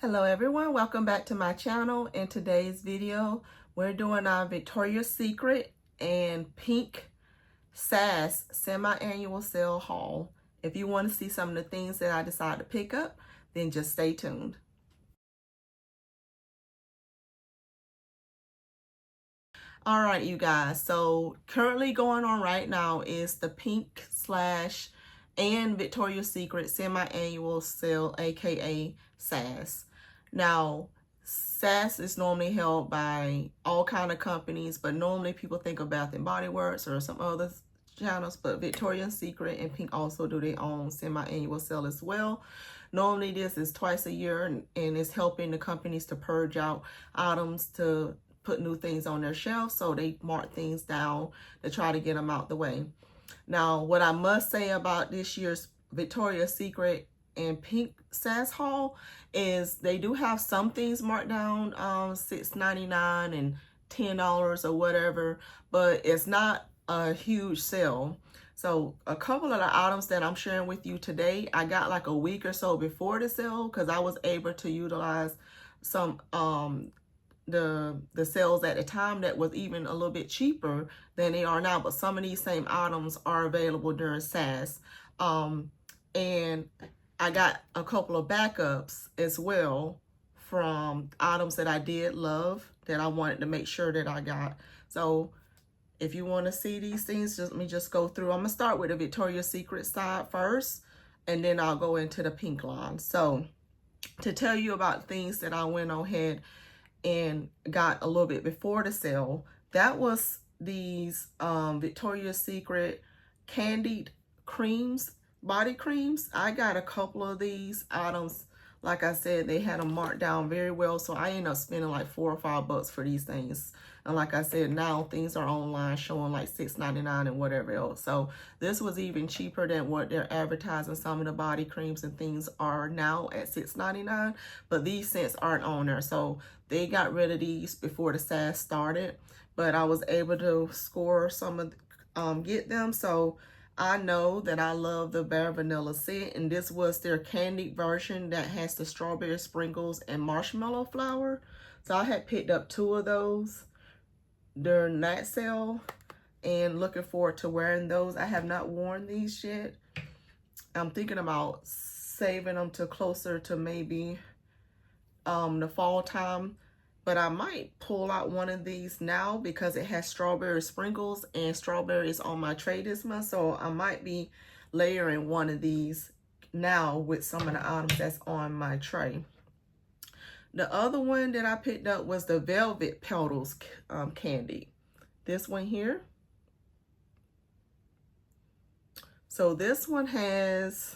Hello everyone, welcome back to my channel. In today's video, we're doing our Victoria's Secret and Pink SAS Semi-Annual Sale haul. If you want to see some of the things that I decided to pick up, then just stay tuned. All right, you guys, so currently going on right now is the Pink slash and Victoria's Secret Semi-Annual Sale, aka SAS. Now, SAS is normally held by all kind of companies, but normally people think of Bath and Body Works or some other channels, but Victoria's Secret and Pink also do their own semi-annual sale as well. Normally this is twice a year and it's helping the companies to purge out items to put new things on their shelves, so they mark things down to try to get them out the way. Now, what I must say about this year's Victoria's Secret and Pink SAS haul is they do have some things marked down $6.99 and $10 or whatever, but it's not a huge sale. So a couple of the items that I'm sharing with you today, I got like a week or so before the sale because I was able to utilize some the sales at the time that was even a little bit cheaper than they are now, but some of these same items are available during SAS. And I got a couple of backups as well from items that I did love that I wanted to make sure that I got. So if you want to see these things, let me just go through. I'm gonna start with the Victoria's Secret side first, and then I'll go into the Pink line. So to tell you about things that I went ahead and got a little bit before the sale, that was these Victoria's Secret candied creams, body creams. I got a couple of these items. Like I said, they had them marked down very well, so I ended up spending like $4 or $5 for these things. And like I said, now things are online showing like $6.99 and whatever else. So this was even cheaper than what they're advertising. Some of the body creams and things are now at $6.99, but these scents aren't on there. So they got rid of these before the SAS started, but I was able to score some of get them. So I know that I love the Bare Vanilla scent, and this was their candied version that has the strawberry sprinkles and marshmallow flower. So I had picked up 2 of those during that sale and looking forward to wearing those. I have not worn these yet. I'm thinking about saving them to closer to maybe the fall time, but I might pull out one of these now because it has strawberry sprinkles, and strawberries on my tray this month, so I might be layering one of these now with some of the items that's on my tray. The other one that I picked up was the Velvet Petals candy. This one here. So this one has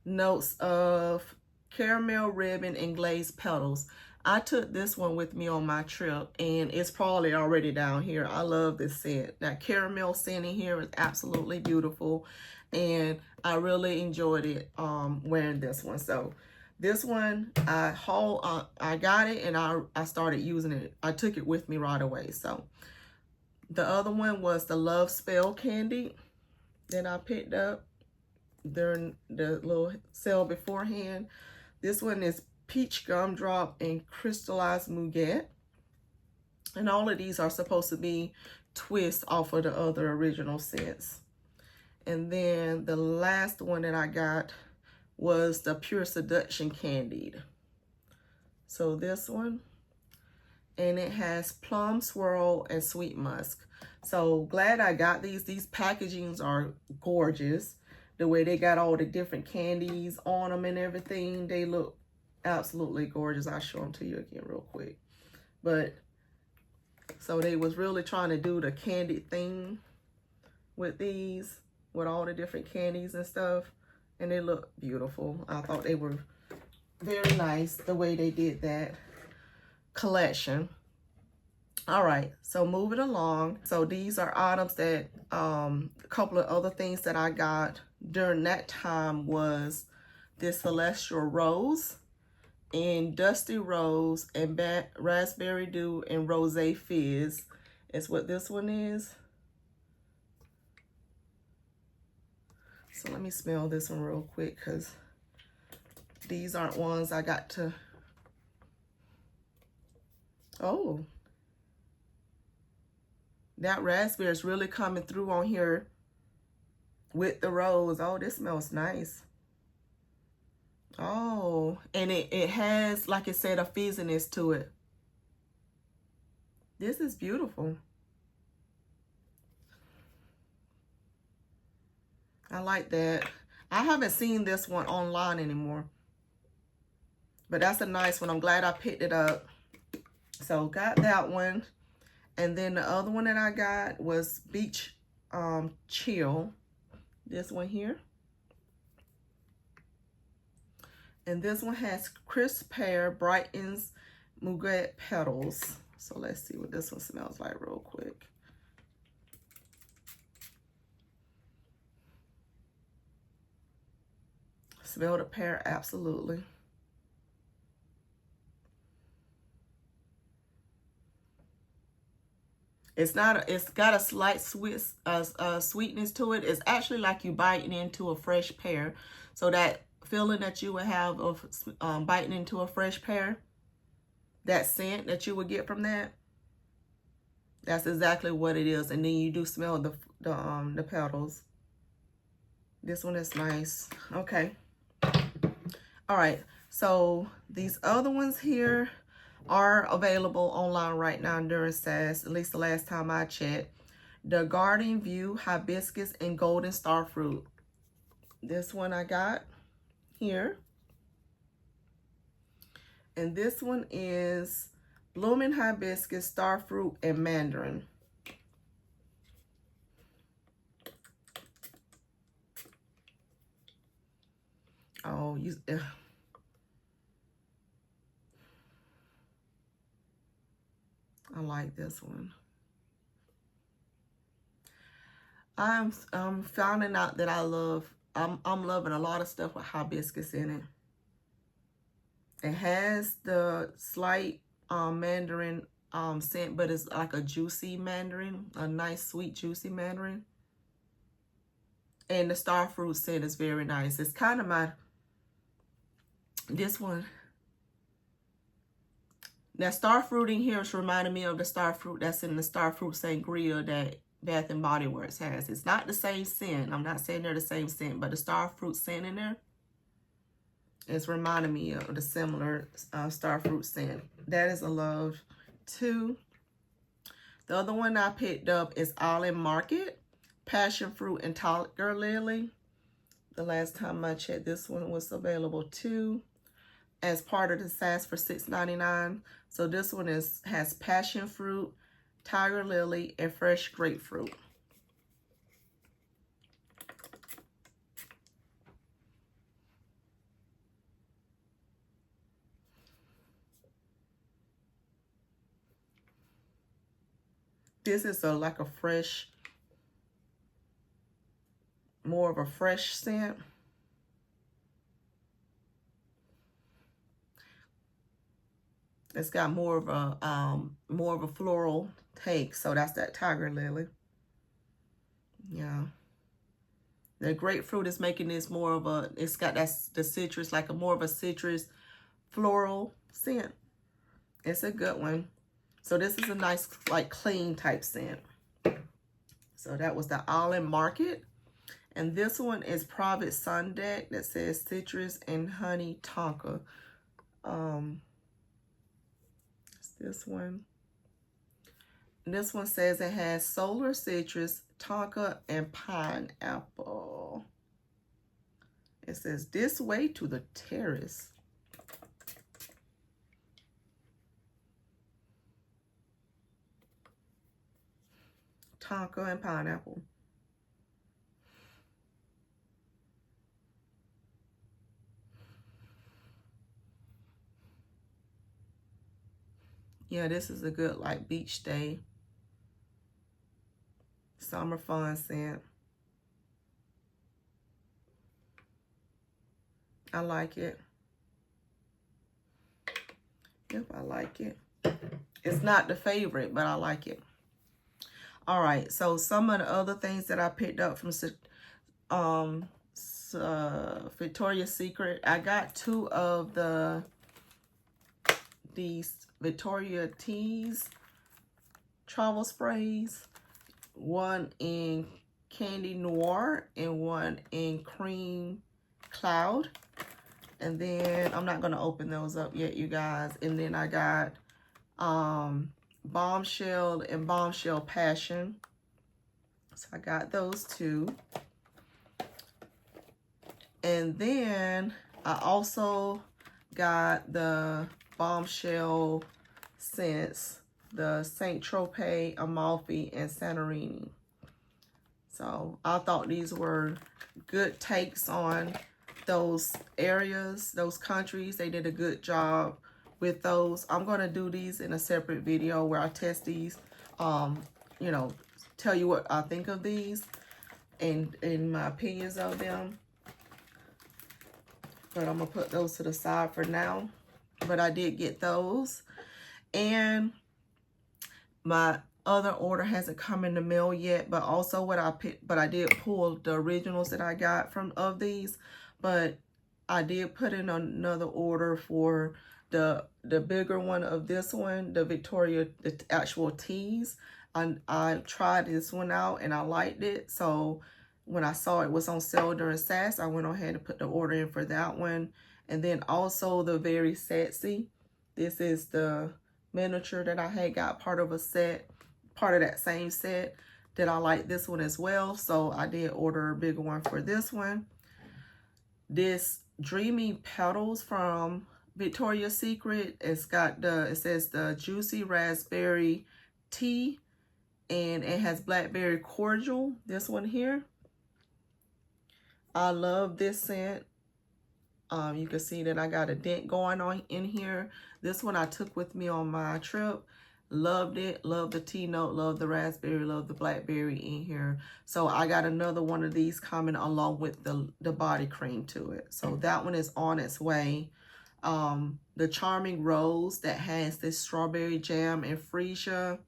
notes of caramel ribbon and glazed petals. I took this one with me on my trip, and it's probably already down here. I love this scent. That caramel scent in here is absolutely beautiful, and I really enjoyed it wearing this one. So this one, I got it and I started using it. I took it with me right away. So the other one was the Love Spell candy that I picked up during the little sale beforehand. This one is Peach Gumdrop and Crystallized Nougat. And all of these are supposed to be twists off of the other original scents. And then the last one that I got was the Pure Seduction Candied. So this one, and it has Plum Swirl and Sweet Musk. So glad I got these. These packagings are gorgeous. The way they got all the different candies on them and everything, they look absolutely gorgeous. I'll show them to you again real quick. But so they was really trying to do the candy thing with these, with all the different candies and stuff, and they look beautiful. I thought they were very nice the way they did that collection. All right, so moving along. So these are items that a couple of other things that I got during that time was this Celestial Rose and Dusty Rose and Raspberry Dew and Rosé Fizz is what this one is. So let me smell this one real quick because these aren't ones I got to Oh, that raspberry is really coming through on here with the rose. Oh, this smells nice. Oh, and it has, like it said, a fizziness to it. This is beautiful. I like that. I haven't seen this one online anymore, but that's a nice one. I'm glad I picked it up. So got that one. And then the other one that I got was Beach Chill. This one here. And this one has Crisp Pear Brightens Muguet Petals. So let's see what this one smells like real quick. Smell the pear, absolutely. It's not. It's got a slight sweetness to it. It's actually like you biting into a fresh pear. So that feeling that you would have of biting into a fresh pear, that scent that you would get from that, that's exactly what it is. And then you do smell the petals. This one is nice. Okay. All right. So these other ones here are available online right now during SAS, at least the last time I checked. The Garden View Hibiscus and Golden Starfruit. This one I got here. And this one is Blooming Hibiscus, Starfruit, and Mandarin. Oh, I like this one. I'm finding out that I'm loving a lot of stuff with hibiscus in it. It has the slight mandarin scent, but it's like a juicy mandarin, a nice sweet juicy mandarin. And the starfruit scent is very nice. It's kind of this one. That starfruit in here is reminding me of the starfruit that's in the starfruit sangria that Bath and Body Works has. It's not the same scent. I'm not saying they're the same scent, but the starfruit scent in there is reminding me of the similar starfruit scent. That is a love too. The other one I picked up is Island Market, Passion Fruit and Tiger Lily. The last time I checked, this one was available too as part of the SAS for $6.99. So this one has passion fruit, tiger lily, and fresh grapefruit. This is like a fresh, more of a fresh scent. It's got more of a floral take, so that's that tiger lily. Yeah. The grapefruit is making this more of a, it's got the citrus, like more of a citrus floral scent. It's a good one. So this is a nice, like clean type scent. So that was the Island Market. And this one is Private Sun Deck that says citrus and honey tonka. This one. And this one says it has solar citrus, tonka, and pineapple. It says this way to the terrace. Tonka and pineapple. Yeah, this is a good like beach day. Summer fun scent. I like it. Yep, I like it. It's not the favorite, but I like it. All right, so some of the other things that I picked up from Victoria's Secret, I got two of the these Victoria Teas travel sprays, one in Candy Noir and one in Cream Cloud. And then I'm not gonna open those up yet, you guys. And then I got Bombshell and Bombshell Passion. So I got those two. And then I also got the Bombshell scents, the Saint Tropez, Amalfi, and Santorini. So I thought these were good takes on those areas, those countries. They did a good job with those. I'm going to do these in a separate video where I test these, you know, tell you what I think of these and my opinions of them. But I'm going to put those to the side for now. But I did get those. And my other order hasn't come in the mail yet. But also what I picked, but I did pull the originals that I got of these. But I did put in another order for the bigger one of this one, the Victoria, the actual teas. I tried this one out and I liked it. So when I saw it was on sale during SAS, I went ahead and put the order in for that one. And then also the Very Sexy. This is the miniature that I had got part of a set, part of that same set that I like this one as well. So I did order a bigger one for this one. This Dreamy Petals from Victoria's Secret. It's got it says the Juicy Raspberry Tea, and it has Blackberry Cordial, this one here. I love this scent. You can see that I got a dent going on in here. This one I took with me on my trip. Loved it. Love the tea note. Love the raspberry. Love the blackberry in here. So I got another one of these coming along with the body cream to it. So that one is on its way. The Charming Rose that has this strawberry jam and freesia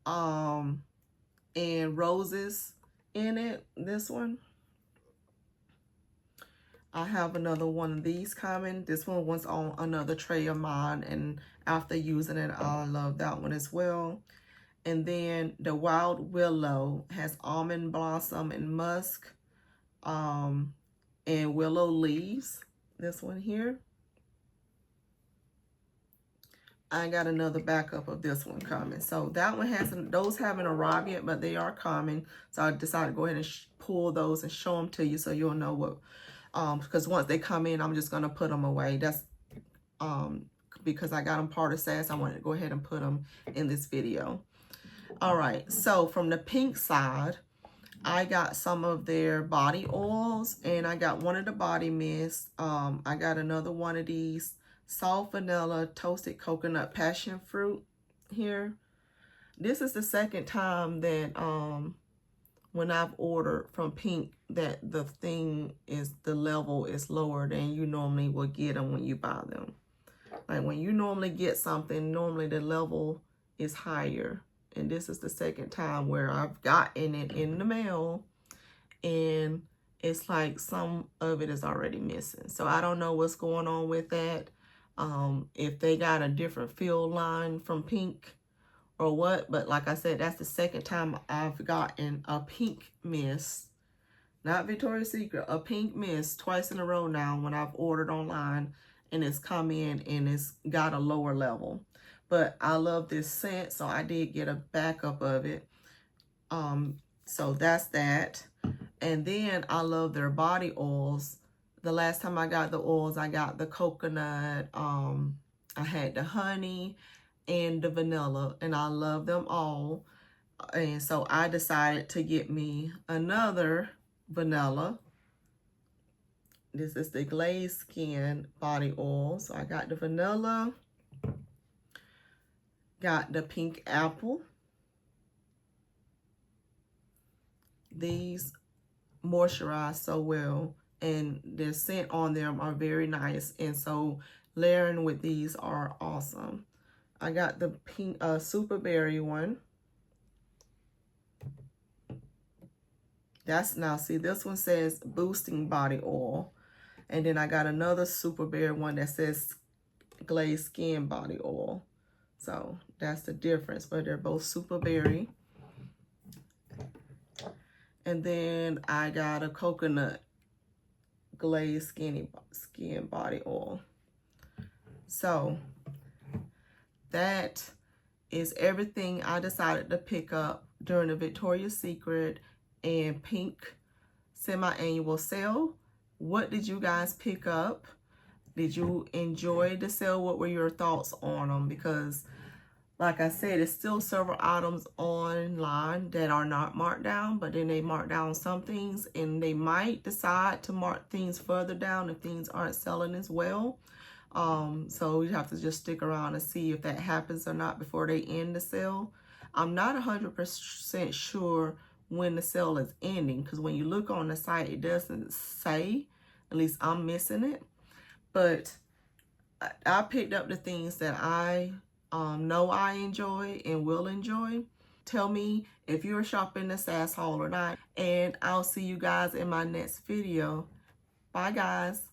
and roses in it. This one. I have another one of these coming. This one was on another tray of mine, and after using it, I love that one as well. And then the Wild Willow has almond blossom and musk and willow leaves. This one here. I got another backup of this one coming. So that one hasn't, those haven't arrived yet, but they are coming. So I decided to go ahead and pull those and show them to you so you'll know what, because once they come in, I'm just going to put them away. That's because I got them part of SAS. I wanted to go ahead and put them in this video. All right. So from the pink side, I got some of their body oils, and I got one of the body mist. I got another one of these soft vanilla toasted coconut passion fruit here. This is the second time that when I've ordered from Pink that the level is lower than you normally will get them when you buy them. Like when you normally get something, normally the level is higher. And this is the second time where I've gotten it in the mail and it's like some of it is already missing. So I don't know what's going on with that. If they got a different fill line from Pink or what, but like I said, that's the second time I've gotten a pink mist, not Victoria's Secret, a pink mist twice in a row now when I've ordered online and it's come in and it's got a lower level. But I love this scent, so I did get a backup of it. So that's that. And then I love their body oils. The last time I got the oils, I got the coconut, I had the honey and the vanilla, and I love them all. And so I decided to get me another vanilla. This is the Glazed Skin body oil. So I got the vanilla, got the pink apple. These moisturize so well, and the scent on them are very nice, and so layering with these are awesome. I got the pink super berry one. That's now, see, this one says boosting body oil, and then I got another super berry one that says glazed skin body oil. So that's the difference, but they're both super berry. And then I got a coconut glazed skin body oil. So that is everything I decided to pick up during the Victoria's Secret and Pink semi-annual sale. What did you guys pick up? Did you enjoy the sale? What were your thoughts on them? Because like I said, it's still several items online that are not marked down, but then they mark down some things, and they might decide to mark things further down if things aren't selling as well. So you have to just stick around and see if that happens or not before they end the sale. I'm not 100% sure when the sale is ending, because when you look on the site, it doesn't say. At least I'm missing it. But I picked up the things that I know I enjoy and will enjoy. Tell me if you're shopping the SAS haul or not, and I'll see you guys in my next video. Bye guys.